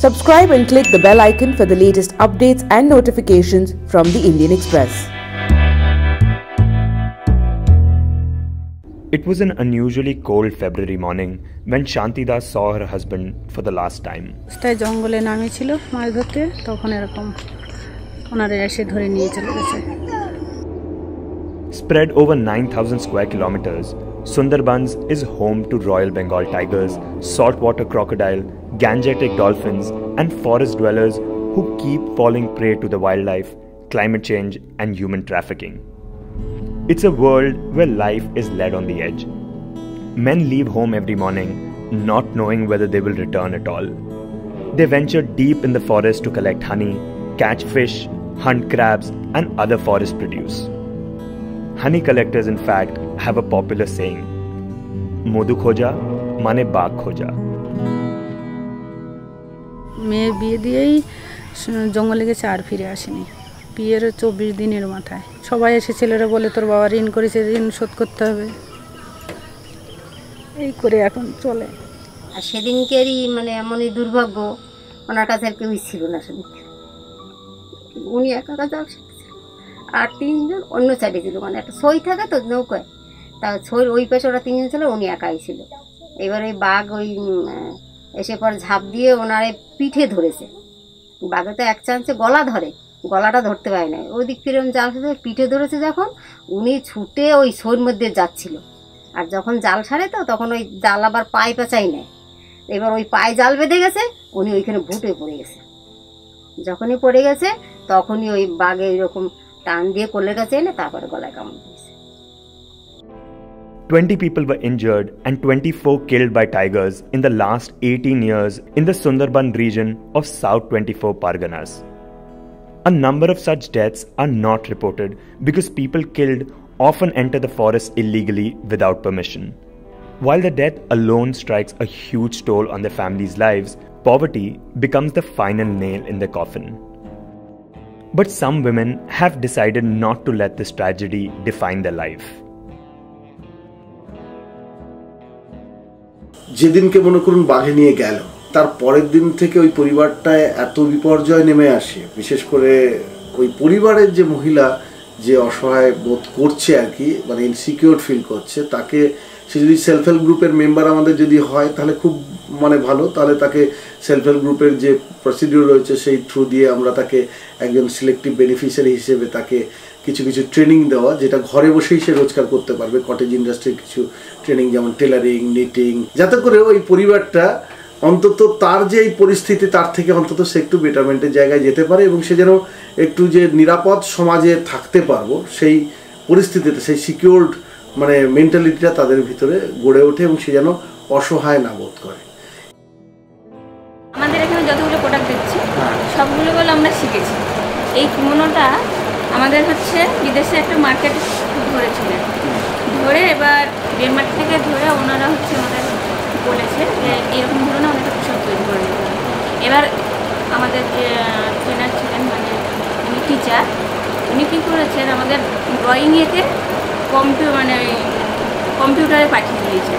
Subscribe and click the bell icon for the latest updates and notifications from the Indian Express. It was an unusually cold February morning when Shantida saw her husband for the last time. Spread over 9,000 square kilometers, Sunderbans is home to Royal Bengal tigers, saltwater crocodile, Gangetic Dolphins, and forest dwellers who keep falling prey to the wildlife, climate change, and human trafficking. It's a world where life is led on the edge. Men leave home every morning, not knowing whether they will return at all. They venture deep in the forest to collect honey, catch fish, hunt crabs, and other forest produce. Honey collectors, in fact, have a popular saying, "Modu khoja, mane baag khoja." মেয়ের বিয়ে দিয়েই জঙ্গলে গেছে আর ফিরে আসেনি। বিয়ের 24 দিনের মাথায় সবাই এসে ছেলেরা বলে তোর বাবা ঋণ করেছে, ঋণ শোধ করতে হবে, এই করে এখন চলে। আর সেদিনকেরই মানে এমনই দুর্ভাগ্য, ওনার কাছে আর কেউই ছিল না সেদিনকে, উনি একা যাওয়া আর 3 জন অন্য সাইডে ছিল, মানে একটা সই থাকে তো নৌকায়, তা সইর ওই পাশে ওরা 3 জন ছিল, উনি একাই ছিল। এবার ওই বাঘ ওই এসে পর ঝাঁপ দিয়ে ওনার পিঠে ধরেছে, বাঘে তো এক চান্সে গলা ধরে, গলাটা ধরতে পারে না, ওই দিক ফিরে জাল ফেলে পিঠে ধরেছে যখন, উনি ছুটে ওই সইর মধ্যে যাচ্ছিল, আর যখন জাল ছাড়ে তো তখন ওই জাল আবার পায়ে পেঁচাই নেয়, এবার ওই পায়ে জাল বেঁধে গেছে, উনি ওইখানে ভুটে পড়ে গেছে। যখনই পড়ে গেছে তখনই ওই বাঘে ওইরকম টান দিয়ে কোলের কাছে এনে তারপরে গলায় কামড় দিয়েছে। 20 people were injured and 24 killed by tigers in the last 18 years in the Sundarban region of South 24 Parganas. A number of such deaths are not reported because people killed often enter the forest illegally without permission. While the death alone strikes a huge toll on their families' lives, poverty becomes the final nail in the coffin. But some women have decided not to let this tragedy define their life. যেদিনকে মনে করুন বাঘে নিয়ে গেল, তার পরের দিন থেকে ওই পরিবারটায় এত বিপর্যয় নেমে আসে, বিশেষ করে ওই পরিবারের যে মহিলা যে অসহায় বোধ করছে আর কি, মানে ইনসিকিউর ফিল করছে, তাকে সে যদি সেলফ হেল্প গ্রুপের মেম্বার আমাদের যদি হয় তাহলে খুব মানে ভালো, তাহলে তাকে সেলফ হেল্প গ্রুপের যে প্রসিডিউর রয়েছে সেই থ্রু দিয়ে আমরা তাকে একজন সিলেক্টিভ বেনিফিশিয়ারি হিসেবে তাকে কিছু কিছু ট্রেনিং দেওয়া, যেটা ঘরে বসেই সে রোজগার করতে পারবে, কটেজ ইন্ডাস্ট্রির কিছু ট্রেনিং যেমন টেলারিং, নিটিং, যাতে করে ওই পরিবারটা অন্তত তার যে এই পরিস্থিতি তার থেকে অন্তত সে একটু বেটারমেন্টের জায়গায় যেতে পারে এবং সে যেন একটু যে নিরাপদ সমাজে থাকতে পারবো সেই পরিস্থিতিতে, সেই সিকিউরড মানে মেন্টালিটিটা তাদের ভিতরে গড়ে ওঠে এবং সে যেন অসহায় না বোধ করে। আমাদের এখানে যতগুলো প্রোডাক্ট দিচ্ছি সবগুলো বলে আমরা শিখেছি। এই কিমোনোটা আমাদের হচ্ছে বিদেশে একটা মার্কেট ধরেছিলেন, ধরে এবার ডেনমার্ক থেকে ধরে ওনারা হচ্ছে আমাদের বলেছে যে এরকম ধরনের অনেকটা পোশাক তৈরি করে দিতে। এবার আমাদের যে ট্রেনার ছিলেন, মানে উনি টিচার, উনি কী করেছেন আমাদের ড্রয়িংয়েতে কম্পিউটারে পাঠিয়ে দিয়েছে।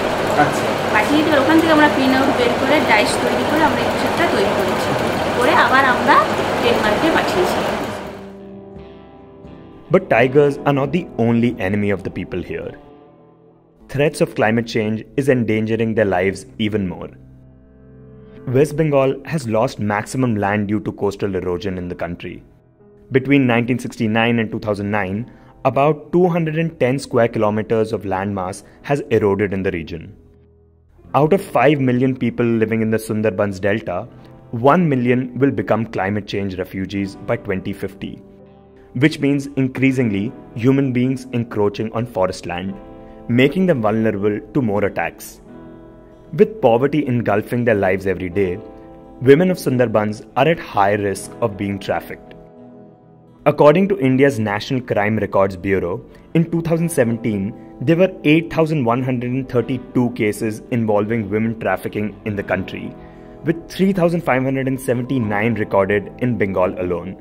পাঠিয়ে দিয়ে ওখান থেকে আমরা প্রিন্ট আউট বের করে ডাইস তৈরি করে আমরা এই পোশাকটা তৈরি করেছি, করে আবার আমরা ডেনমার্কে পাঠিয়েছি। But tigers are not the only enemy of the people here. Threats of climate change is endangering their lives even more. West Bengal has lost maximum land due to coastal erosion in the country. Between 1969 and 2009, about 210 square kilometers of landmass has eroded in the region. Out of 5 million people living in the Sunderbans Delta, 1 million will become climate change refugees by 2050, which means increasingly human beings encroaching on forest land, making them vulnerable to more attacks. With poverty engulfing their lives every day, women of Sunderbans are at high risk of being trafficked. According to India's National Crime Records Bureau, in 2017, there were 8,132 cases involving women trafficking in the country, with 3,579 recorded in Bengal alone.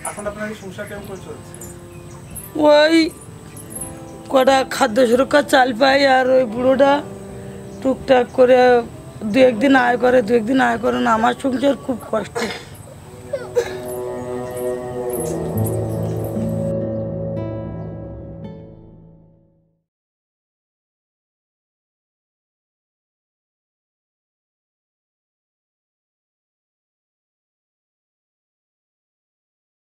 এখন আপনার এই সংসার কেমন করে চলছে? ওই কটা খাদ্য সুরক্ষা চাল পাই, আর ওই বুড়োটা টুকটাক করে দু একদিন আয় করে না। আমার সংসার খুব কষ্ট।